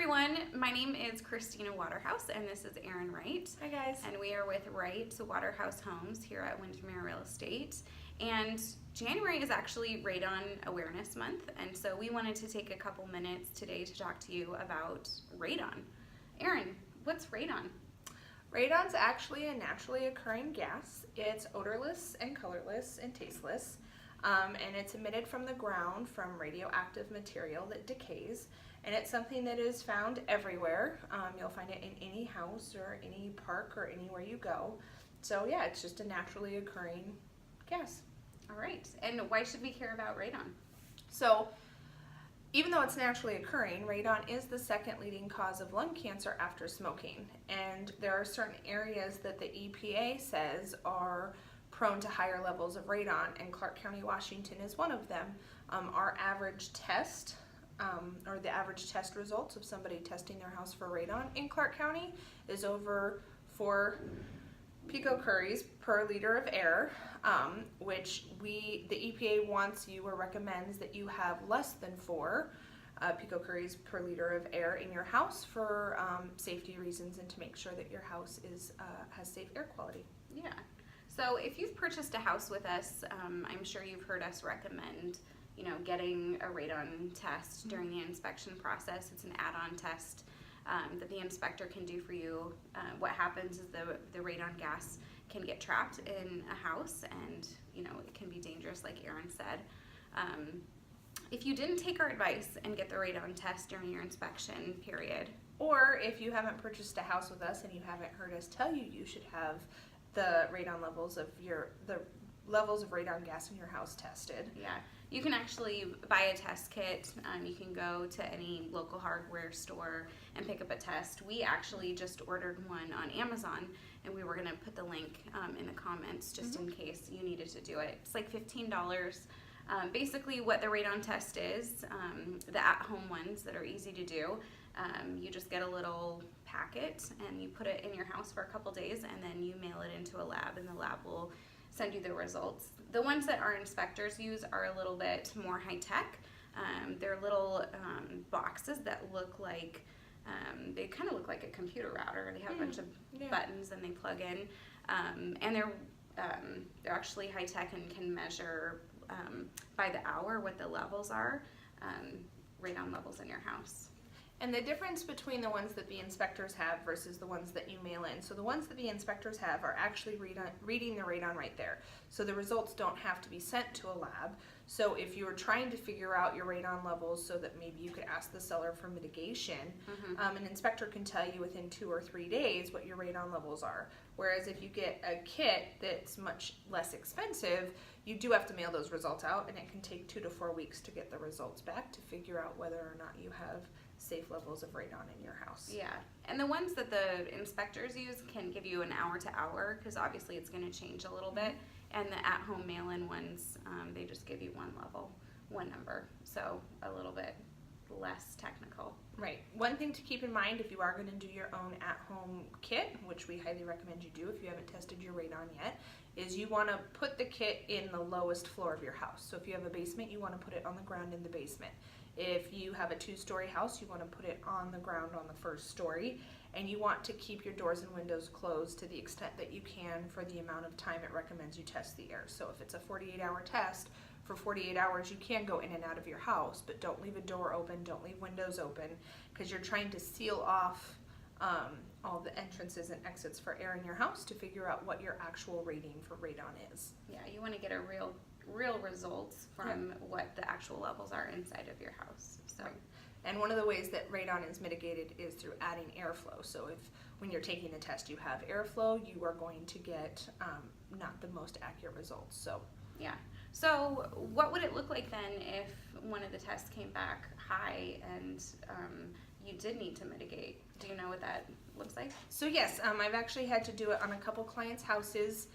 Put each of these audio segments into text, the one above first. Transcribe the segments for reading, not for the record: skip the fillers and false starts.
everyone, my name is Christina Waterhouse and this is Erin Wright. Hi guys. And we are with Wright Waterhouse Homes here at Windermere Real Estate. And January is actually Radon Awareness Month, and so we wanted to take a couple minutes today to talk to you about radon. Erin, what's radon? Radon's actually a naturally occurring gas. It's odorless and colorless and tasteless, and it's emitted from the ground from radioactive material that decays. And it's something that is found everywhere. You'll find it in any house or any park or anywhere you go. So yeah, it's just a naturally occurring gas. All right, and why should we care about radon? So even though it's naturally occurring, radon is the second leading cause of lung cancer after smoking. And there are certain areas that the EPA says are prone to higher levels of radon, and Clark County, Washington is one of them. Our average test, or the average test results of somebody testing their house for radon in Clark County is over 4 picocuries per liter of air, which the EPA wants you or recommends that you have less than 4 picocuries per liter of air in your house for safety reasons and to make sure that your house has safe air quality. Yeah. So if you've purchased a house with us, I'm sure you've heard us recommend getting a radon test during the inspection process. It's an add-on test that the inspector can do for you. What happens is the radon gas can get trapped in a house, and it can be dangerous, like Erin said. If you didn't take our advice and get the radon test during your inspection period, or if you haven't purchased a house with us and you haven't heard us tell you you should have the radon levels of the levels of radon gas in your house tested. Yeah, you can actually buy a test kit. You can go to any local hardware store and pick up a test. We actually just ordered one on Amazon, and we were going to put the link in the comments just in case you needed to do it. It's like $15. Basically what the radon test is, the at-home ones that are easy to do, you just get a little packet and you put it in your house for a couple days, and then you mail it into a lab, and the lab will send you the results. The ones that our inspectors use are a little bit more high-tech. They're little boxes that look like, they kind of look like a computer router. They have a bunch of buttons and they plug in, and they're actually high-tech and can measure by the hour what the levels are, radon levels in your house. And the difference between the ones that the inspectors have versus the ones that you mail in. So the ones that the inspectors have are actually reading the radon right there. So the results don't have to be sent to a lab. So if you were trying to figure out your radon levels so that maybe you could ask the seller for mitigation, an inspector can tell you within 2 or 3 days what your radon levels are. Whereas if you get a kit that's much less expensive, you do have to mail those results out, and it can take 2 to 4 weeks to get the results back to figure out whether or not you have safe levels of radon in your house. Yeah, and the ones that the inspectors use can give you an hour to hour, because obviously it's going to change a little bit, and the at-home mail-in ones, they just give you one level, one number, so a little bit less technical. Right. One thing to keep in mind if you are going to do your own at-home kit, which we highly recommend you do if you haven't tested your radon yet, is you want to put the kit in the lowest floor of your house. So if you have a basement, you want to put it on the ground in the basement. If you have a 2-story house, you want to put it on the ground on the 1st story, and you want to keep your doors and windows closed to the extent that you can for the amount of time it recommends you test the air. So if it's a 48-hour test, for 48 hours you can go in and out of your house, but don't leave a door open, don't leave windows open, because you're trying to seal off all the entrances and exits for air in your house to figure out what your actual rating for radon is. Yeah, you want to get a real results from what the actual levels are inside of your house. So, and one of the ways that radon is mitigated is through adding airflow. So if when you're taking the test you have airflow, you are going to get not the most accurate results. So yeah. So what would it look like then if one of the tests came back high and you did need to mitigate? Do you know what that looks like? So yes, I've actually had to do it on a couple clients' houses.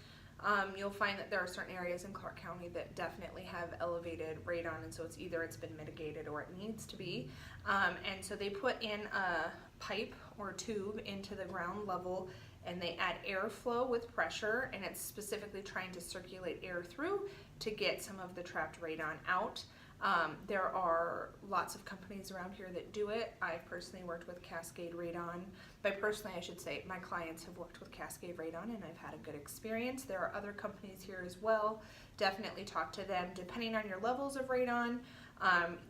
You'll find that there are certain areas in Clark County that definitely have elevated radon, and so it's been mitigated or it needs to be. And so they put in a pipe or tube into the ground level, and they add airflow with pressure, and it's specifically trying to circulate air through to get some of the trapped radon out. There are lots of companies around here that do it. I've personally worked with Cascade Radon. By personally, I should say my clients have worked with Cascade Radon and I've had a good experience. There are other companies here as well. Definitely talk to them. Depending on your levels of radon,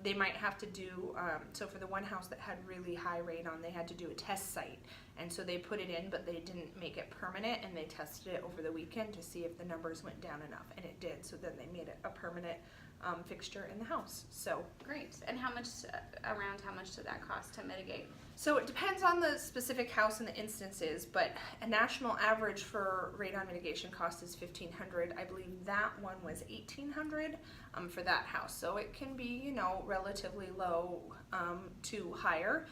they might have to do, so for the one house that had really high radon, they had to do a test site. And so they put it in, but they didn't make it permanent, and they tested it over the weekend to see if the numbers went down enough, and it did. So then they made it a permanent fixture in the house. So Great. And how much, around how much did that cost to mitigate? So it depends on the specific house and the instances, but a national average for radon mitigation cost is $1,500. I believe that one was $1,800 for that house. So it can be, you know, relatively low to higher,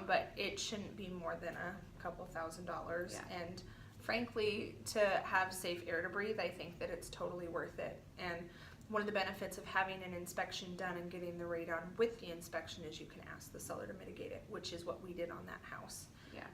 but it shouldn't be more than a couple $1,000s. Yeah. And frankly, to have safe air to breathe, I think that it's totally worth it. And one of the benefits of having an inspection done and getting the radon with the inspection is you can ask the seller to mitigate it, which is what we did on that house. Yeah.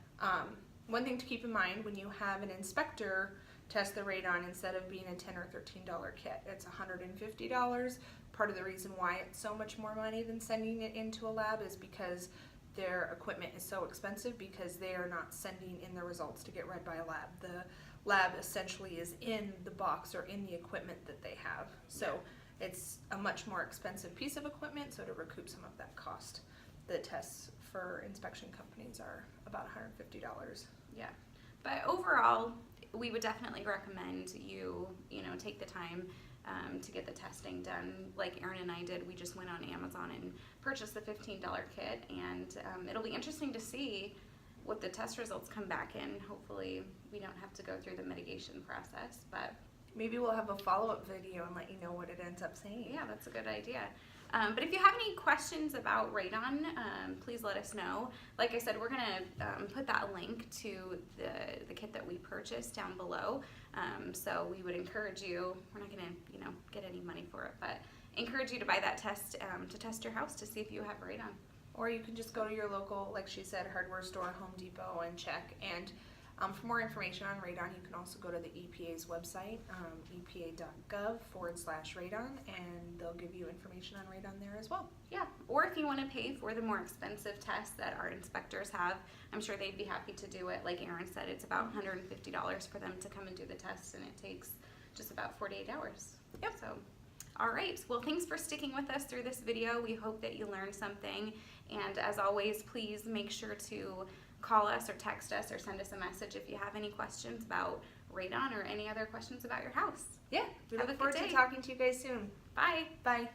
One thing to keep in mind when you have an inspector test the radon, instead of being a $10 or $13 kit, it's $150. Part of the reason why it's so much more money than sending it into a lab is because their equipment is so expensive, because they are not sending in the results to get read by a lab. The lab essentially is in the box or in the equipment that they have. So it's a much more expensive piece of equipment, so to recoup some of that cost, the tests for inspection companies are about $150. Yeah. But overall, we would definitely recommend you take the time to get the testing done. Like Erin and I did, we just went on Amazon and purchased the $15 kit, and it'll be interesting to see what the test results come back in. Hopefully we don't have to go through the mitigation process, but maybe we'll have a follow-up video and let you know what it ends up saying. yeah, that's a good idea. But if you have any questions about radon, please let us know. Like I said, we're gonna put that link to the kit that we purchased down below. So we would encourage you, we're not gonna get any money for it, but encourage you to buy that test to test your house to see if you have radon. Or you can just go to your local, like she said, hardware store, Home Depot, and check. And for more information on radon, you can also go to the EPA's website, epa.gov/radon, and they'll give you information on radon there as well. Yeah, or if you want to pay for the more expensive tests that our inspectors have, I'm sure they'd be happy to do it. Like Erin said, it's about $150 for them to come and do the test, and it takes just about 48 hours. Yep. So, all right. Well, thanks for sticking with us through this video. We hope that you learned something. And as always, please make sure to call us or text us or send us a message if you have any questions about radon or any other questions about your house. Yeah, we Have a look good forward to day. talking to you guys soon. Bye. Bye.